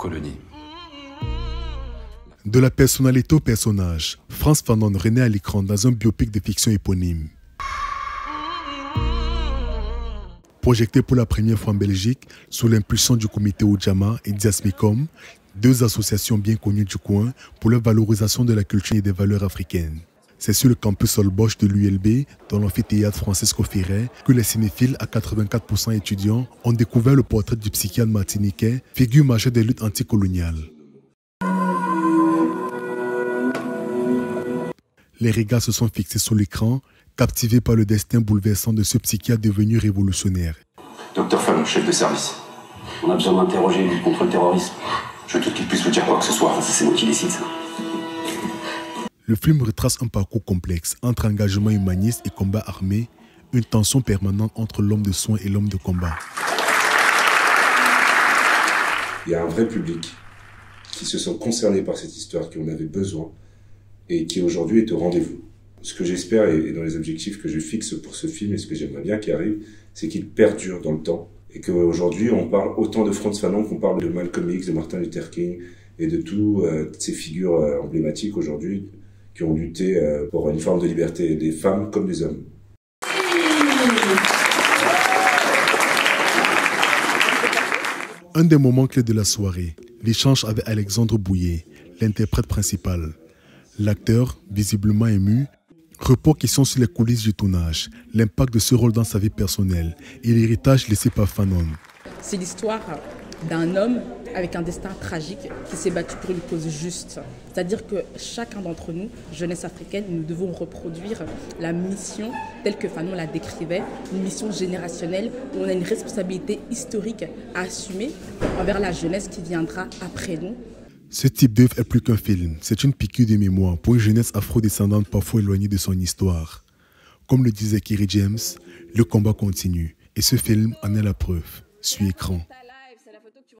colonie. De la personnalité au personnage, Frantz Fanon renaît à l'écran dans un biopic de fiction éponyme. Projeté pour la première fois en Belgique, sous l'impulsion du comité Ujamaa et Diasmicom, deux associations bien connues du coin pour la valorisation de la culture et des valeurs africaines. C'est sur le campus Holbox de l'ULB, dans l'amphithéâtre Francisco Ferrer, que les cinéphiles à 84% étudiants ont découvert le portrait du psychiatre martiniquais, figure majeure des luttes anticoloniales. Les regards se sont fixés sur l'écran, captivés par le destin bouleversant de ce psychiatre devenu révolutionnaire. Docteur Fanon, chef de service. On a besoin d'interroger lui contre le terrorisme. Je veux qu'il puisse vous dire quoi que ce soit. C'est moi qui décide ça. Le film retrace un parcours complexe entre engagement humaniste et combat armé, une tension permanente entre l'homme de soins et l'homme de combat. Il y a un vrai public qui se sent concerné par cette histoire, qui en avait besoin et qui aujourd'hui est au rendez-vous. Ce que j'espère, et dans les objectifs que je fixe pour ce film et ce que j'aimerais bien qu'il arrive, c'est qu'il perdure dans le temps et qu'aujourd'hui on parle autant de Frantz Fanon qu'on parle de Malcolm X, de Martin Luther King et de toutes ces figures emblématiques aujourd'hui qui ont lutté pour une forme de liberté des femmes comme des hommes. Un des moments clés de la soirée, l'échange avec Alexandre Bouillet, l'interprète principal. L'acteur, visiblement ému, repose question sur les coulisses du tournage, l'impact de ce rôle dans sa vie personnelle et l'héritage laissé par Fanon. C'est l'histoire d'un homme avec un destin tragique qui s'est battu pour une cause juste. C'est-à-dire que chacun d'entre nous, jeunesse africaine, nous devons reproduire la mission telle que Fanon la décrivait, une mission générationnelle où on a une responsabilité historique à assumer envers la jeunesse qui viendra après nous. Ce type d'œuvre est plus qu'un film, c'est une piqûre de mémoire pour une jeunesse afro-descendante parfois éloignée de son histoire. Comme le disait Kerry James, le combat continue et ce film en est la preuve, sur écran.